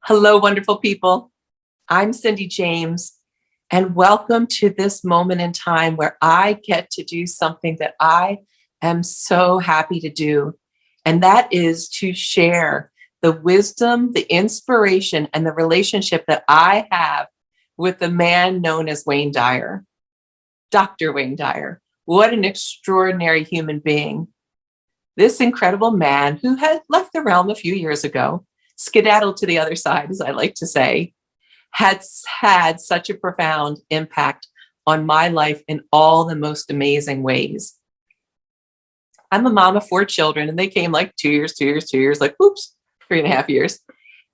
Hello, wonderful people. I'm Cindy James, and welcome to this moment in time where I get to do something that I am so happy to do. And that is to share the wisdom, the inspiration, and the relationship that I have with the man known as Wayne Dyer, Dr. Wayne Dyer. What an extraordinary human being. This incredible man who had left the realm a few years ago, skedaddled to the other side, as I like to say, has had such a profound impact on my life in all the most amazing ways. I'm a mom of 4 children, and they came like 2 years, 2 years, like, oops, 3.5 years.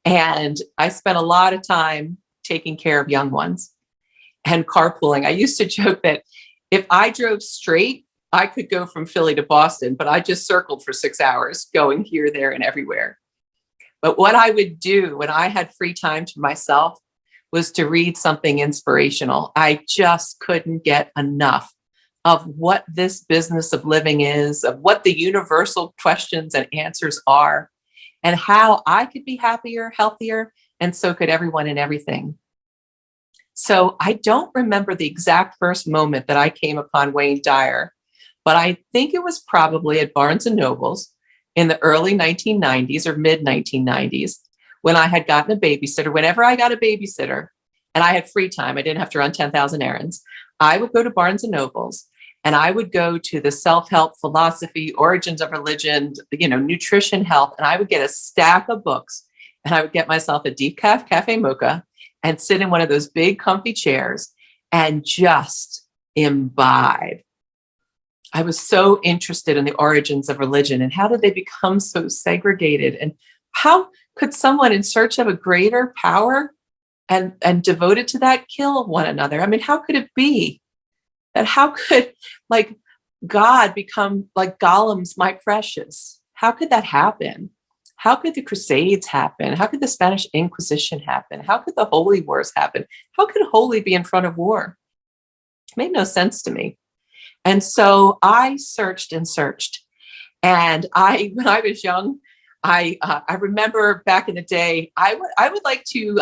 And I spent a lot of time taking care of young ones and carpooling. I used to joke that if I drove straight, I could go from Philly to Boston, but I just circled for 6 hours, going here, there, and everywhere. But what I would do when I had free time to myself was to read something inspirational. I just couldn't get enough of what this business of living is, of what the universal questions and answers are, and how I could be happier, healthier, and so could everyone and everything. So I don't remember the exact first moment that I came upon Wayne Dyer, but I think it was probably at Barnes and Noble's in the early 1990s or mid 1990s when I had gotten a babysitter. Whenever I got a babysitter and I had free time, I didn't have to run 10,000 errands. I would go to Barnes and Noble's and I would go to the self-help, philosophy, origins of religion, nutrition, health, and I would get a stack of books and I would get myself a decaf cafe mocha and sit in one of those big comfy chairs and just imbibe. I was so interested in the origins of religion and how did they become so segregated, and how could someone in search of a greater power and devoted to that kill one another? I mean, how could it be that how could like God become like Gollum's my precious? How could that happen? How could the Crusades happen? How could the Spanish Inquisition happen? How could the Holy Wars happen? How could holy be in front of war? It made no sense to me. And so I searched and searched. And when I was young, I remember back in the day, I would like to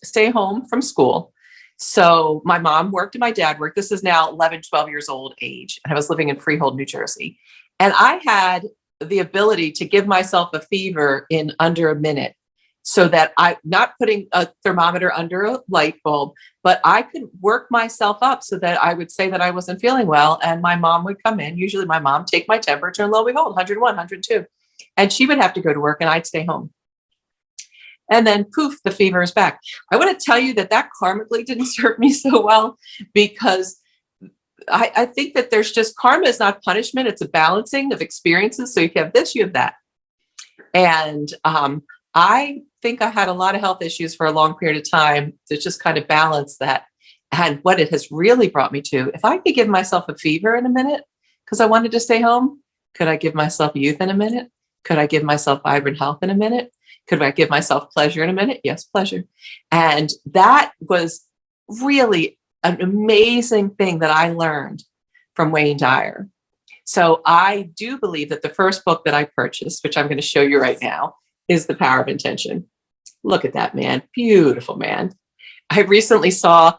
stay home from school. So my mom worked and my dad worked. This is now 11, 12 years old age. And I was living in Freehold, New Jersey. And I had the ability to give myself a fever in under a minute, so that I'm not putting a thermometer under a light bulb, but I could work myself up so that I would say that I wasn't feeling well. And my mom would come in, usually my mom, take my temperature, and lo and behold, 101, 102. And she would have to go to work and I'd stay home. And then poof, the fever is back. I want to tell you that karmically didn't serve me so well, because I think that there's just, karma is not punishment. It's a balancing of experiences. So you have this, you have that. And I think I had a lot of health issues for a long period of time to just kind of balance that. And what it has really brought me to, if I could give myself a fever in a minute because I wanted to stay home, could I give myself youth in a minute? Could I give myself vibrant health in a minute? Could I give myself pleasure in a minute? Yes, pleasure. And that was really an amazing thing that I learned from Wayne Dyer. So I do believe that the first book that I purchased, which I'm going to show you right now, is The Power of Intention. Look at that man. Beautiful man. I recently saw,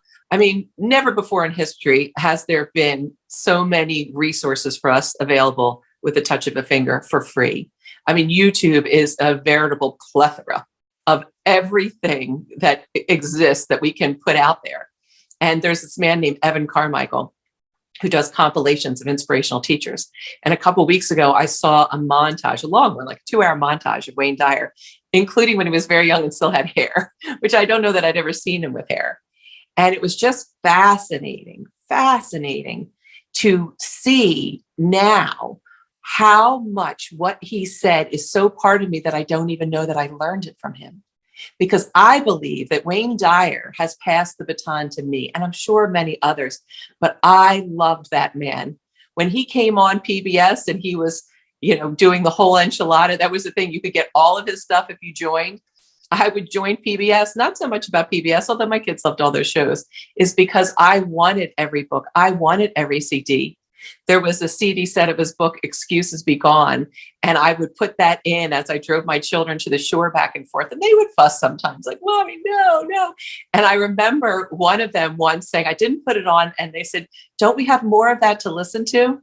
never before in history has there been so many resources for us available with a touch of a finger for free. YouTube is a veritable plethora of everything that exists that we can put out there. And there's this man named Evan Carmichael who does compilations of inspirational teachers. And a couple of weeks ago, I saw a montage, a long one, like a 2-hour montage of Wayne Dyer, including when he was very young and still had hair, which I don't know that I'd ever seen him with hair. And it was just fascinating to see now how much what he said is so part of me that I don't even know that I learned it from him. Because I believe that Wayne Dyer has passed the baton to me, and I'm sure many others, but I loved that man. When he came on PBS and he was, doing the whole enchilada, that was the thing. You could get all of his stuff if you joined. I would join PBS, not so much about PBS, although my kids loved all those shows, is because I wanted every book. I wanted every CD. there was a CD set of his book, Excuses Be Gone. And I would put that in as I drove my children to the shore back and forth. And they would fuss sometimes, like, Mommy, no, no. And I remember one of them once saying, I didn't put it on. And they said, don't we have more of that to listen to?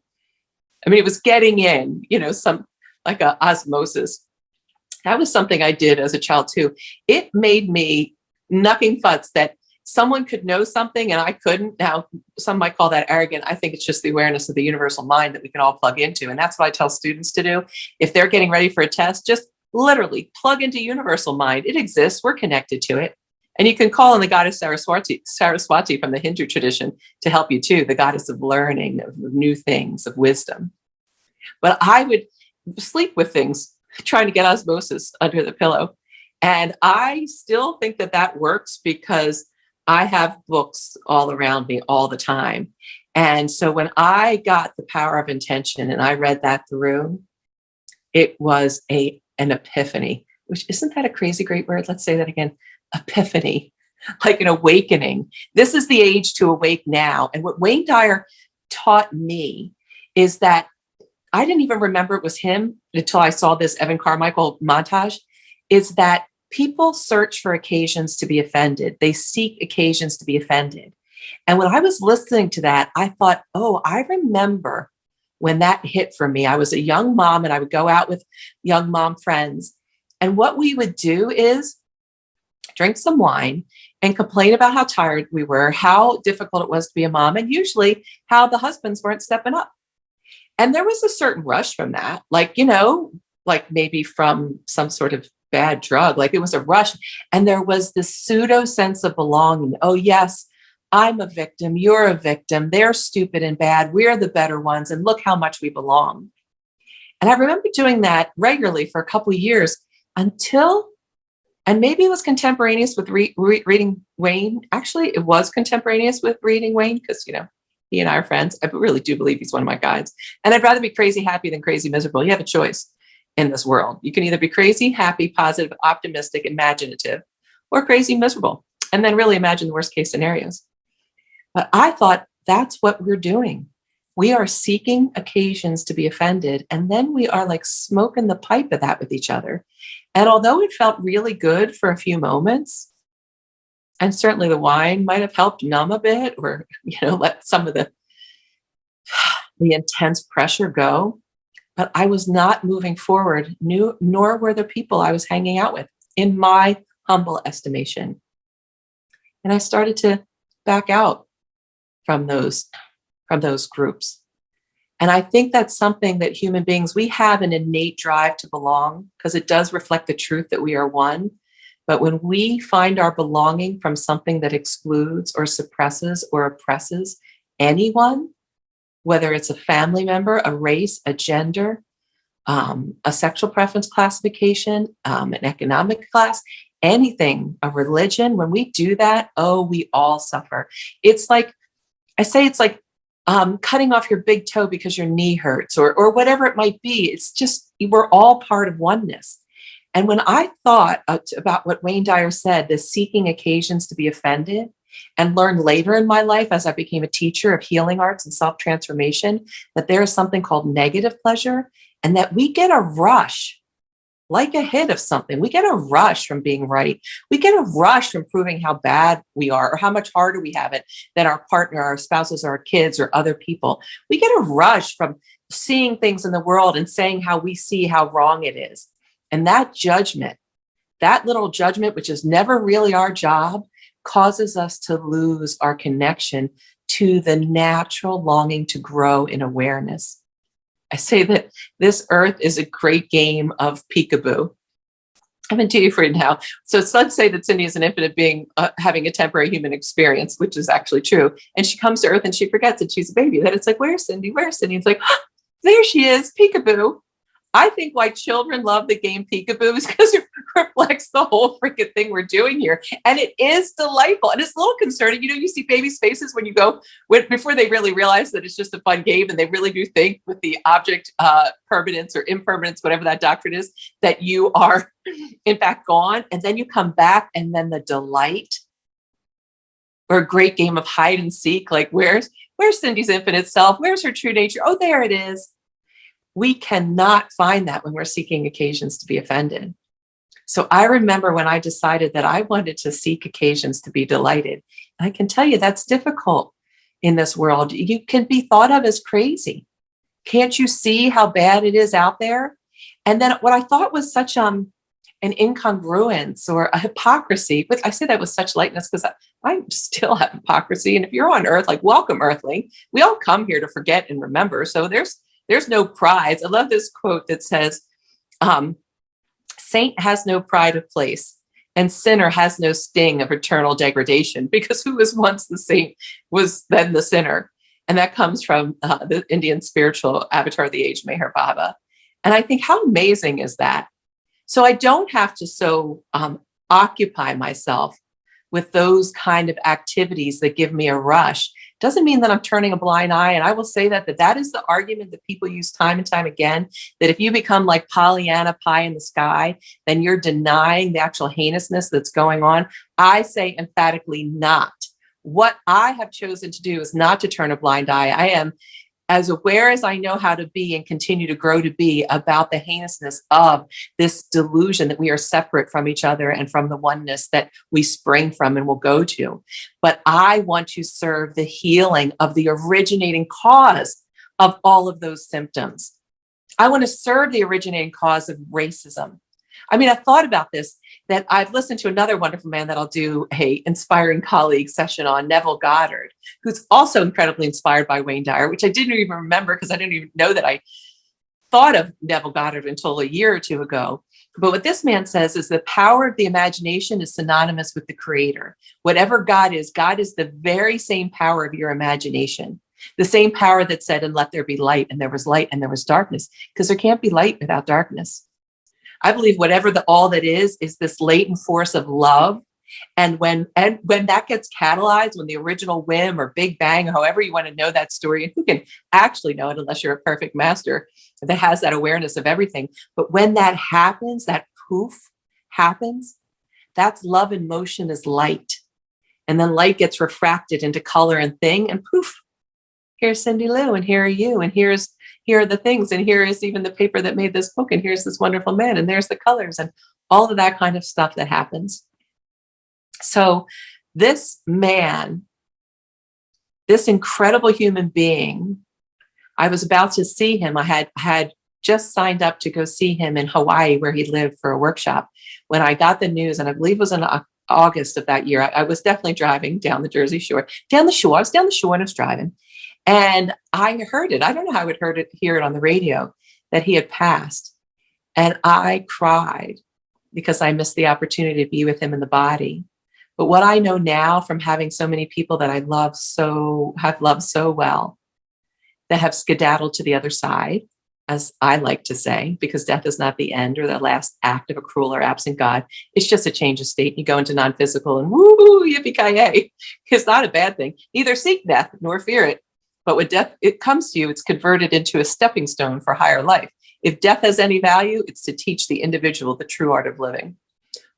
I mean, it was getting in, some like a osmosis. That was something I did as a child too. It made me nothing futs that someone could know something and I couldn't. Now, some might call that arrogant. I think it's just the awareness of the universal mind that we can all plug into. And that's what I tell students to do. If they're getting ready for a test, just literally plug into universal mind. It exists. We're connected to it. And you can call on the goddess Saraswati from the Hindu tradition to help you too, the goddess of learning, of new things, of wisdom. But I would sleep with things, trying to get osmosis under the pillow. And I still think that works because I have books all around me all the time. And so when I got The Power of Intention and I read that through, it was an epiphany, which isn't that a crazy great word? Let's say that again. Epiphany, like an awakening. This is the age to awake now. And what Wayne Dyer taught me is that I didn't even remember it was him until I saw this Evan Carmichael montage, is that people search for occasions to be offended. They seek occasions to be offended. And when I was listening to that, I thought, oh, I remember when that hit for me. I was a young mom and I would go out with young mom friends. And what we would do is drink some wine and complain about how tired we were, how difficult it was to be a mom, and usually how the husbands weren't stepping up. And there was a certain rush from that, like maybe from some sort of bad drug, like it was a rush. And there was this pseudo sense of belonging. Oh, yes, I'm a victim. You're a victim. They're stupid and bad. We're the better ones. And look how much we belong. And I remember doing that regularly for a couple of years until, and maybe it was contemporaneous with reading Wayne. Actually, it was contemporaneous with reading Wayne because, he and I are friends. I really do believe he's one of my guides. And I'd rather be crazy happy than crazy miserable. You have a choice in this world. You can either be crazy happy, positive, optimistic, imaginative, or crazy miserable, and then really imagine the worst case scenarios. But I thought that's what we're doing. We are seeking occasions to be offended, and then we are like smoking the pipe of that with each other. And although it felt really good for a few moments, and certainly the wine might have helped numb a bit or, let some of the intense pressure go. But I was not moving forward, nor were the people I was hanging out with, in my humble estimation. And I started to back out from those groups. And I think that's something that human beings, we have an innate drive to belong because it does reflect the truth that we are one. But when we find our belonging from something that excludes or suppresses or oppresses anyone, whether it's a family member, a race, a gender, a sexual preference classification, an economic class, anything, a religion, when we do that, we all suffer. It's like, I say it's like cutting off your big toe because your knee hurts or whatever it might be. It's just, we're all part of oneness. And when I thought about what Wayne Dyer said, the seeking occasions to be offended, and learned later in my life as I became a teacher of healing arts and self-transformation, that there is something called negative pleasure and that we get a rush, like a hit of something. We get a rush from being right. We get a rush from proving how bad we are or how much harder we have it than our partner, our spouses, our kids, or other people. We get a rush from seeing things in the world and saying how we see how wrong it is. And that judgment, that little judgment, which is never really our job, causes us to lose our connection to the natural longing to grow in awareness. I say that this earth is a great game of peekaboo. I'm in tea for it now. So let's say that Cindy is an infinite being having a temporary human experience, which is actually true. And she comes to earth and she forgets that she's a baby. Then it's like, where's Cindy? Where's Cindy? It's like, oh, there she is, peekaboo. I think why children love the game peekaboo is because it reflects the whole freaking thing we're doing here. And it is delightful. And it's a little concerning. You see babies' faces when you go, before they really realize that it's just a fun game and they really do think with the object permanence or impermanence, whatever that doctrine is, that you are in fact gone. And then you come back and then the delight or a great game of hide and seek. Like, where's Cindy's infinite self? Where's her true nature? Oh, there it is. We cannot find that when we're seeking occasions to be offended. So I remember when I decided that I wanted to seek occasions to be delighted. I can tell you that's difficult in this world. You can be thought of as crazy. Can't you see how bad it is out there? And then what I thought was such an incongruence or a hypocrisy, but I say that with such lightness because I still have hypocrisy. And if you're on earth, like, welcome, earthling. We all come here to forget and remember. So there's no prize. I love this quote that says, saint has no pride of place, and sinner has no sting of eternal degradation, because who was once the saint was then the sinner. And that comes from the Indian spiritual avatar of the age, Meher Baba. And I think, how amazing is that? So I don't have to occupy myself with those kind of activities that give me a rush. Doesn't mean that I'm turning a blind eye. And I will say that is the argument that people use time and time again, that if you become like Pollyanna, pie in the sky, then you're denying the actual heinousness that's going on. I say emphatically not. What I have chosen to do is not to turn a blind eye. I am as aware as I know how to be and continue to grow to be about the heinousness of this delusion that we are separate from each other and from the oneness that we spring from and will go to. But I want to serve the healing of the originating cause of all of those symptoms. I want to serve the originating cause of racism. I mean, I thought about this, that I've listened to another wonderful man that I'll do a inspiring colleague session on, Neville Goddard, who's also incredibly inspired by Wayne Dyer, which I didn't even remember because I didn't even know that I thought of Neville Goddard until a year or two ago. But what this man says is the power of the imagination is synonymous with the creator. Whatever God is the very same power of your imagination. The same power that said, and let there be light, and there was light, and there was darkness, because there can't be light without darkness. I believe whatever all that is this latent force of love. And when that gets catalyzed, when the original whim or Big Bang, however you want to know that story, and who can actually know it unless you're a perfect master that has that awareness of everything. But when that happens, that poof happens, that's love in motion is light. And then light gets refracted into color and thing, and poof, here's Cindy Lou, and here are you, and here are the things, and here is even the paper that made this book, and here's this wonderful man, and there's the colors, and all of that kind of stuff that happens. So this man, this incredible human being, I was about to see him. I had just signed up to go see him in Hawaii, where he lived, for a workshop. When I got the news, and I believe it was in August of that year, I was definitely driving down the Jersey Shore. I was down the shore and I was driving. And I heard it. I don't know how I would hear it on the radio, that he had passed. And I cried because I missed the opportunity to be with him in the body. But what I know now from having so many people that I have loved so well, that have skedaddled to the other side, as I like to say, because death is not the end or the last act of a cruel or absent God. It's just a change of state. You go into non-physical and woo, yippee-ki-yay. It's not a bad thing. Neither seek death nor fear it. But when death, it comes to you, it's converted into a stepping stone for higher life. If death has any value, it's to teach the individual the true art of living.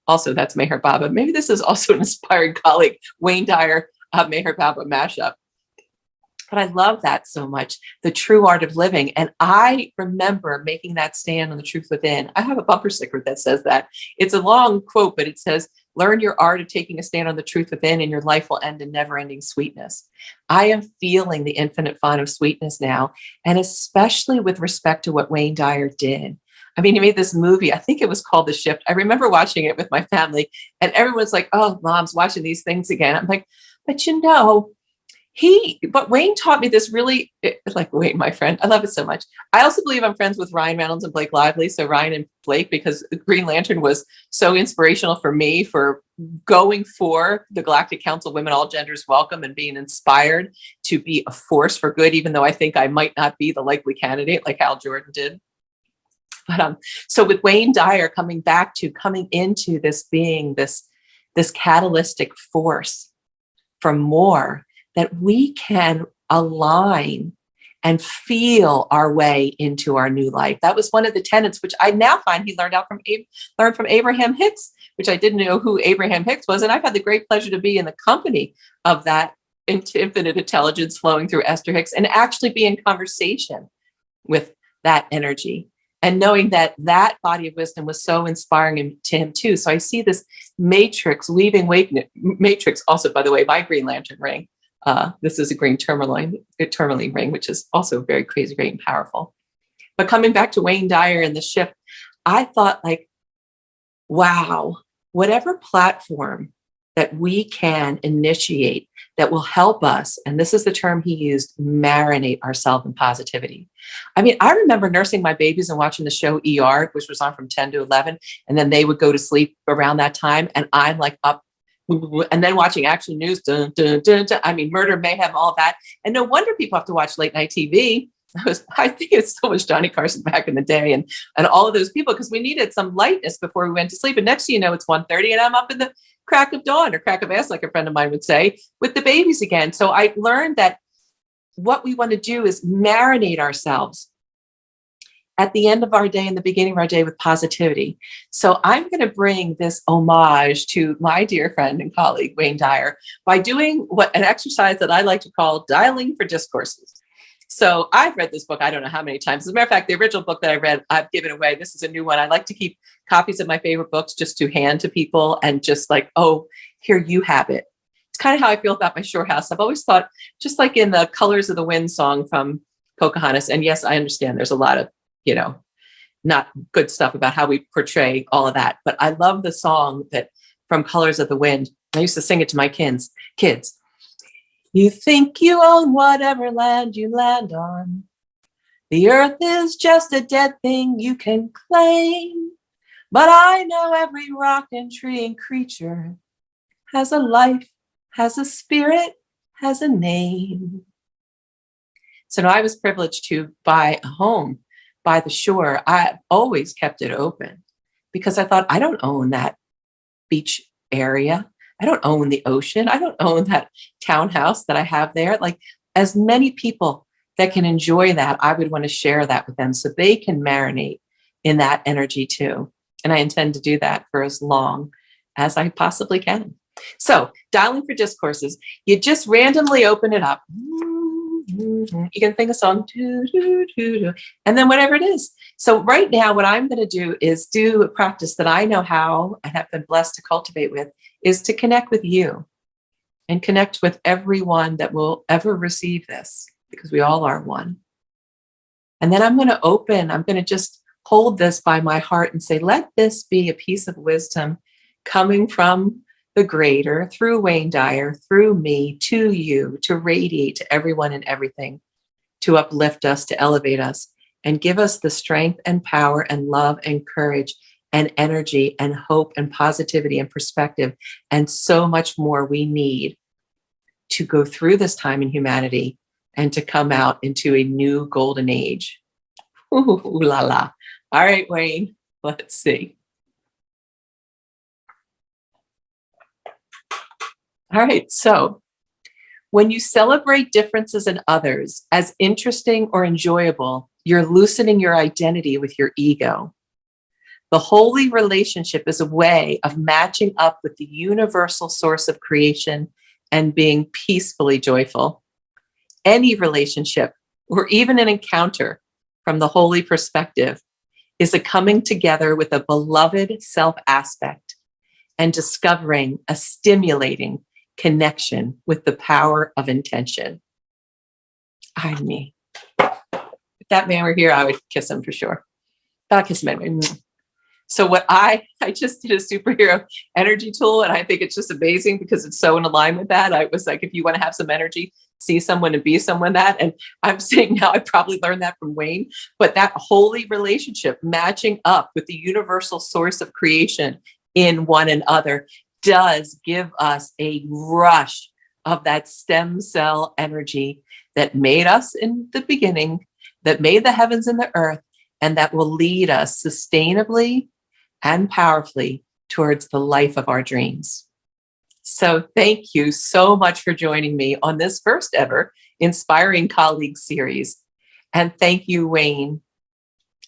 Also, that's Meher Baba. Maybe this is also an inspiring colleague, Wayne Dyer, Meher Baba mashup. But I love that so much, the true art of living. And I remember making that stand on the truth within. I have a bumper sticker that says that. It's a long quote, but it says, learn your art of taking a stand on the truth within, and your life will end in never-ending sweetness. I am feeling the infinite fun of sweetness now, and especially with respect to what Wayne Dyer did. I mean, he made this movie, I think it was called The Shift. I remember watching it with my family, and everyone's like, oh, Mom's watching these things again. I'm like, but but Wayne taught me this really, like Wayne, my friend, I love it so much. I also believe I'm friends with Ryan Reynolds and Blake Lively. So Ryan and Blake, because Green Lantern was so inspirational for me for going for the Galactic Council, Women All Genders Welcome, and being inspired to be a force for good, even though I think I might not be the likely candidate like Hal Jordan did. But so with Wayne Dyer coming into this being this catalytic force for more, that we can align and feel our way into our new life. That was one of the tenets, which I now find he learned from Abraham Hicks, which I didn't know who Abraham Hicks was. And I've had the great pleasure to be in the company of that infinite intelligence flowing through Esther Hicks and actually be in conversation with that energy. And knowing that that body of wisdom was so inspiring to him too. So I see this matrix, weaving matrix, also, by the way, my Green Lantern ring. This is a green tourmaline ring, which is also very crazy, great, and powerful. But coming back to Wayne Dyer and the shift, I thought like, wow, whatever platform that we can initiate that will help us, and this is the term he used, marinate ourselves in positivity. I mean, I remember nursing my babies and watching the show ER, which was on from 10 to 11, and then they would go to sleep around that time, and I'm like up, and then watching action news, dun, dun, dun, dun, I mean, murder, mayhem, all that. And no wonder people have to watch late night TV. I think it's so much Johnny Carson back in the day and all of those people, because we needed some lightness before we went to sleep. And next thing you know, it's 1:30 and I'm up in the crack of dawn, or crack of ass, like a friend of mine would say, with the babies again. So I learned that what we want to do is marinate ourselves at the end of our day and the beginning of our day with positivity. So I'm going to bring this homage to my dear friend and colleague, Wayne Dyer, by doing an exercise that I like to call dialing for discourses. So I've read this book, I don't know how many times. As a matter of fact, the original book that I read, I've given away. This is a new one. I like to keep copies of my favorite books just to hand to people and just like, oh, here you have it. It's kind of how I feel about my shore house. I've always thought, just like in the Colors of the Wind song from Pocahontas, and yes, I understand there's a lot of, not good stuff about how we portray all of that. But I love the song that from Colors of the Wind. I used to sing it to my kids. You think you own whatever land you land on. The earth is just a dead thing you can claim. But I know every rock and tree and creature has a life, has a spirit, has a name. So now I was privileged to buy a home by the shore. I always kept it open because I thought, I don't own that beach area. I don't own the ocean. I don't own that townhouse that I have there. Like, as many people that can enjoy that, I would want to share that with them so they can marinate in that energy too. And I intend to do that for as long as I possibly can. So, dialing for discourses, you just randomly open it up. You can think a song, and then whatever it is. So right now, what I'm going to do is do a practice that I know how and have been blessed to cultivate with, is to connect with you and connect with everyone that will ever receive this, because we all are one. And then I'm going to just hold this by my heart and say, let this be a piece of wisdom coming from the greater, through Wayne Dyer, through me, to you, to radiate to everyone and everything, to uplift us, to elevate us, and give us the strength and power and love and courage and energy and hope and positivity and perspective and so much more we need to go through this time in humanity and to come out into a new golden age. Ooh la la. All right, Wayne, let's see. All right, so when you celebrate differences in others as interesting or enjoyable, you're loosening your identity with your ego. The holy relationship is a way of matching up with the universal source of creation and being peacefully joyful. Any relationship, or even an encounter from the holy perspective, is a coming together with a beloved self aspect and discovering a stimulating connection with the power of intention. I mean, if that man were here, I would kiss him for sure. I'll kiss him anyway. So what I just did a superhero energy tool, and I think it's just amazing because it's so in alignment with that. I was like, if you want to have some energy, see someone and be someone that. And I'm saying now I probably learned that from Wayne, but that holy relationship matching up with the universal source of creation in one another does give us a rush of that stem cell energy that made us in the beginning, that made the heavens and the earth, and that will lead us sustainably and powerfully towards the life of our dreams. So thank you so much for joining me on this first ever Inspiring Colleagues series. And thank you, Wayne.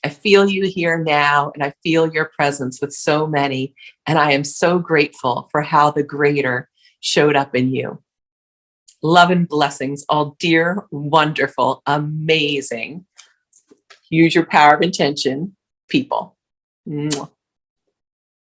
I feel you here now, and I feel your presence with so many. And I am so grateful for how the greater showed up in you. Love and blessings, all dear, wonderful, amazing. Use your power of intention, people. Mwah.